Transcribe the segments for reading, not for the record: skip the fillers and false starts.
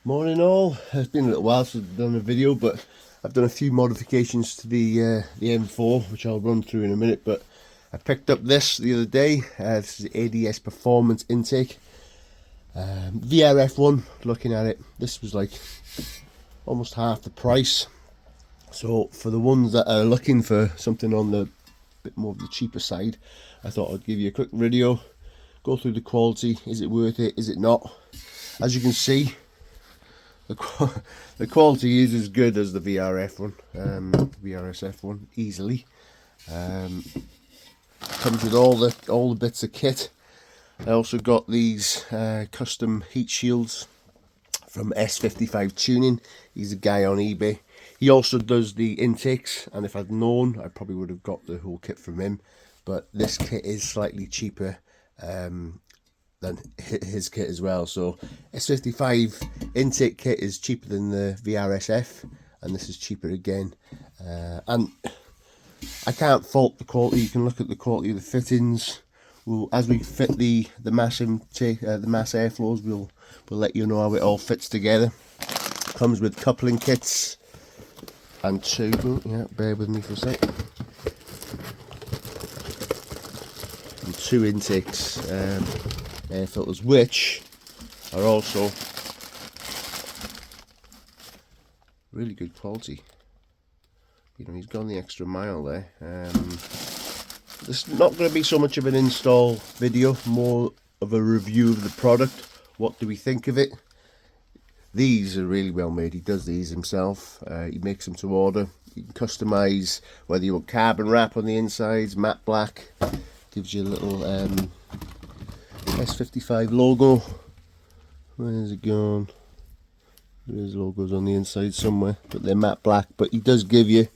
Morning all. It's been a little while since I've done a video, but I've done a few modifications to the M4, which I'll run through in a minute. But I picked up this the other day. This is the ADS Performance intake, VRF one. Looking at it, this was like almost half the price. So for the ones that are looking for something on the bit more of the cheaper side, I thought I'd give you a quick video, go through the quality. Is it worth it? Is it not? As you can see, the quality is as good as the VRF one, VRSF one, easily. Comes with all the bits of kit. I also got these custom heat shields from S55 Tuning. He's a guy on eBay. He also does the intakes, and if I'd known, I probably would have got the whole kit from him. But this kit is slightly cheaper than his kit as well. So S55 intake kit is cheaper than the VRSF, and this is cheaper again. And I can't fault the quality. You can look at the quality of the fittings. As we fit the mass intake, the mass airflows, we'll let you know how it all fits together. Comes with coupling kits and bear with me for a sec. And two intakes, air filters, which are also really good quality. You know, he's gone the extra mile there. This is not going to be so much of an install video, more of a review of the product. What do we think of it? These are really well made. He does these himself. He makes them to order. You can customize whether you want carbon wrap on the insides, matte black. Gives you a little S55 logo. Where's it gone? There's logos on the inside somewhere, but they're matte black. But he does give you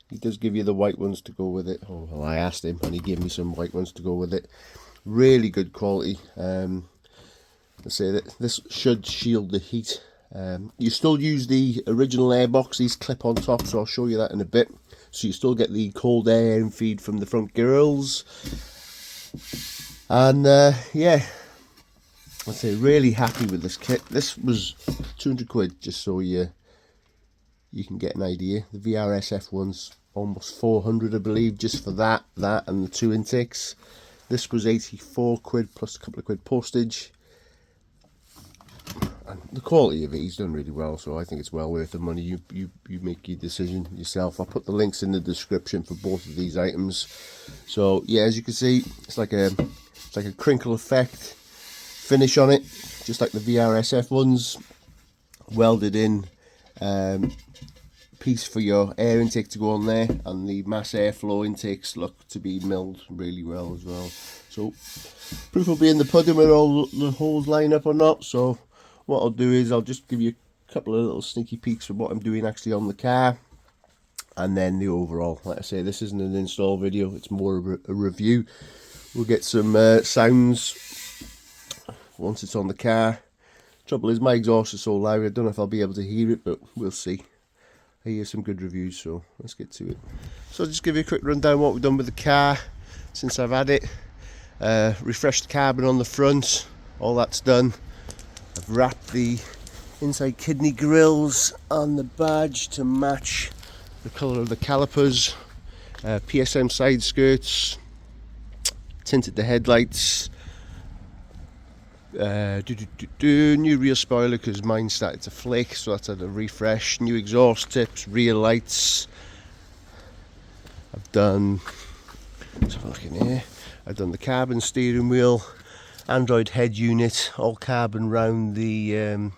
the white ones to go with it. Oh, well, I asked him and he gave me some white ones to go with it. Really good quality. Let's say that this should shield the heat. You still use the original airbox, these clip on top, so I'll show you that in a bit. So you still get the cold air and feed from the front grills. And yeah, I'd say really happy with this kit. This was 200 quid, just so you can get an idea. The VRSF one's almost 400, I believe, just for that and the two intakes. This was 84 quid plus a couple of quid postage. And the quality of it, he's done really well, so I think it's well worth the money. You make your decision yourself. I'll put the links in the description for both of these items. So yeah, as you can see, it's like a crinkle effect finish on it, just like the VRSF ones. Welded in piece for your air intake to go on there, and the mass airflow intakes look to be milled really well as well. So proof will be in the pudding whether all the holes line up or not. So what I'll do is I'll just give you a couple of little sneaky peeks of what I'm doing actually on the car, and then the overall. Like I say, this isn't an install video, it's more of a review. We'll get some sounds once it's on the car. Trouble is, my exhaust is so loud, I don't know if I'll be able to hear it, but we'll see. I hear some good reviews, so let's get to it. So I'll just give you a quick rundown what we've done with the car since I've had it. Refreshed the carbon on the front, all that's done. I've wrapped the inside kidney grills on the badge to match the colour of the calipers. PSM side skirts, tinted the headlights. New rear spoiler because mine started to flake, so that's had a refresh. New exhaust tips, rear lights. I've done, let's have a look in here. I've done the carbon steering wheel, Android head unit, all carbon round the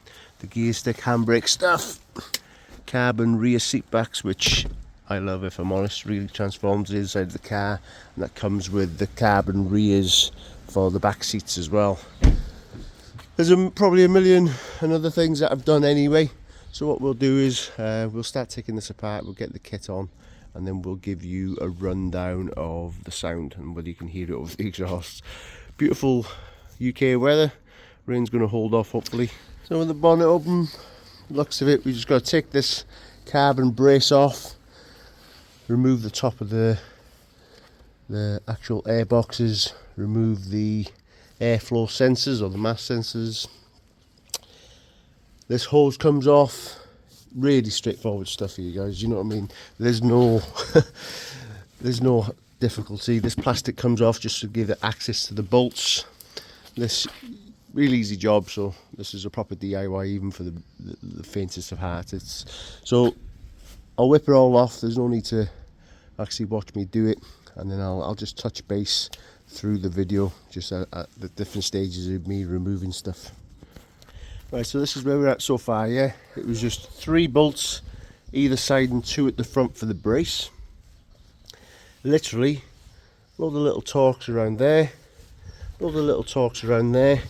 gear stick, handbrake stuff. Carbon rear seat backs, which I love, if I'm honest. Really transforms the inside of the car, and that comes with the carbon rears for the back seats as well. There's probably a million and other things that I've done anyway. So what we'll do is we'll start taking this apart, we'll get the kit on, and then we'll give you a rundown of the sound and whether you can hear it over the exhaust. Beautiful UK weather, rain's going to hold off hopefully. So with the bonnet open, looks of it, we just got to take this carbon brace off, remove the top of the actual air boxes, remove the airflow sensors or the mass sensors, This hose comes off. Really straightforward stuff here, guys. You know what I mean? There's no there's no difficulty. This plastic comes off just to give it access to the bolts. This really easy job. So this is a proper DIY even for the faintest of hearts. So I'll whip it all off. There's no need to actually watch me do it, and then I'll just touch base through the video just at the different stages of me removing stuff. Right, so this is where we're at so far. Yeah, it was just 3 bolts either side and 2 at the front for the brace. Literally all the little torques around there, all the little torques around there,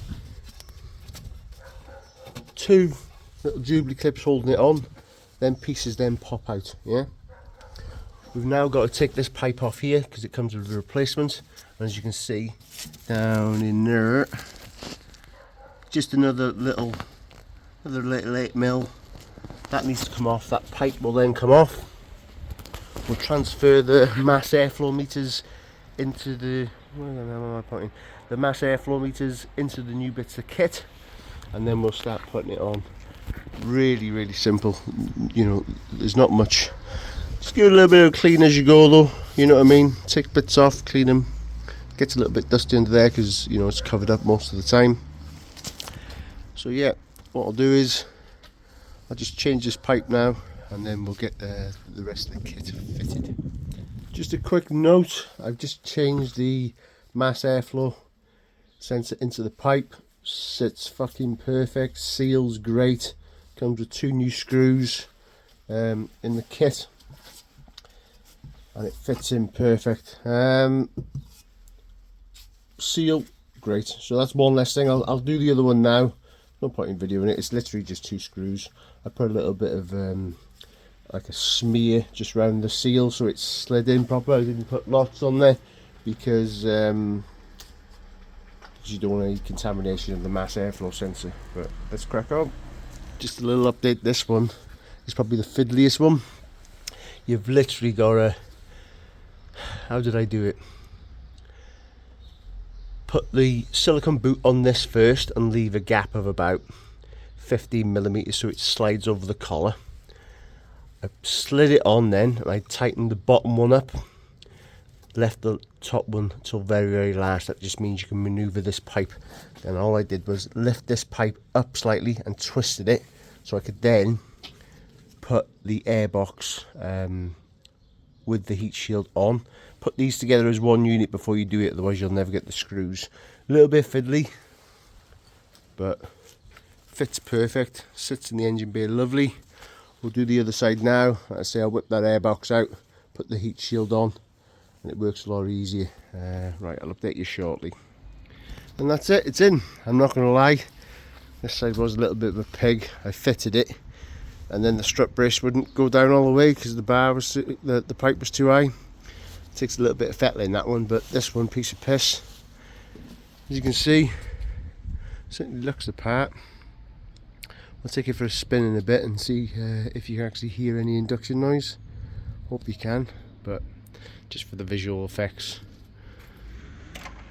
2 little jubilee clips holding it on, then pieces then pop out. Yeah, we've now got to take this pipe off here because it comes with a replacement, and as you can see down in there, just another little 8 mil that needs to come off. That pipe will then come off. We'll transfer the mass airflow meters into the mass airflow meters into the new bits of kit, and then we'll start putting it on. Really simple. You know, there's not much. Just give it a little bit of clean as you go, though. You know what I mean? Take bits off, clean them. Gets a little bit dusty under there because, you know, it's covered up most of the time. So yeah, what I'll do is I'll just change this pipe now, and then we'll get the rest of the kit fitted. Just a quick note, I've just changed the mass airflow sensor into the pipe. Sits fucking perfect, seals great, comes with 2 new screws in the kit, and it fits in perfect. Seal great. So that's one less thing. I'll do the other one now. No point in videoing it. It's literally just 2 screws. I put a little bit of like a smear just around the seal so it's slid in proper. I didn't put lots on there because you don't want any contamination of the mass airflow sensor. But let's crack on. Just a little update. This one is probably the fiddliest one. You've literally got to, how did I do it? Put the silicone boot on this first and leave a gap of about 15mm so it slides over the collar. I slid it on then, and I tightened the bottom one up, left the top one till very last. That just means you can maneuver this pipe. Then all I did was lift this pipe up slightly and twisted it so I could then put the airbox with the heat shield on. Put these together as one unit before you do it, otherwise you'll never get the screws. A little bit fiddly, but fits perfect. Sits in the engine bay lovely. We'll do the other side now. Like I say, I'll whip that airbox out, put the heat shield on, and it works a lot easier. Right, I'll update you shortly. And that's it, it's in. I'm not going to lie, this side was a little bit of a pig. I fitted it, and then the strut brace wouldn't go down all the way because the bar was the pipe was too high. Takes a little bit of fettling that one, but this one, piece of piss. As you can see, certainly looks the part. I'll take it for a spin in a bit and see if you can actually hear any induction noise. Hope you can, but just for the visual effects.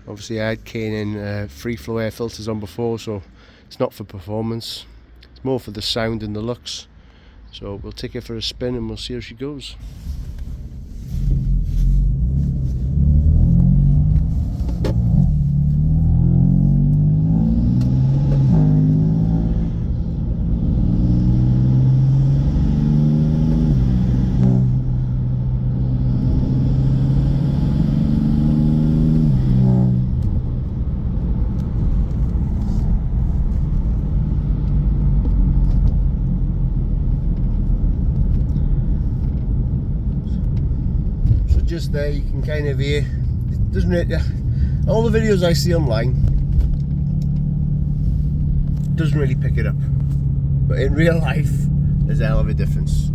Obviously I had K&N free flow air filters on before, so it's not for performance. It's more for the sound and the looks. So we'll take it for a spin and we'll see how she goes. Just there you can kind of hear it doesn't really, all the videos I see online doesn't really pick it up, but in real life there's a hell of a difference.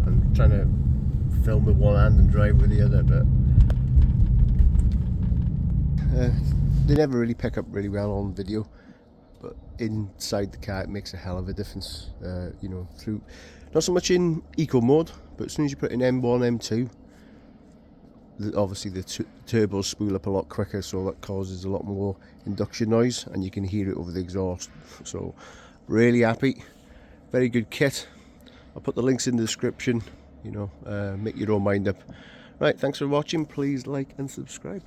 I'm trying to film with one hand and drive with the other, but they never really pick up really well on video, but inside the car it makes a hell of a difference. You know, through not so much in eco mode, but as soon as you put in M1, M2, obviously the turbos spool up a lot quicker, so that causes a lot more induction noise and you can hear it over the exhaust. So really happy. Very good kit. I'll put the links in the description, you know, make your own mind up. Right, thanks for watching. Please like and subscribe.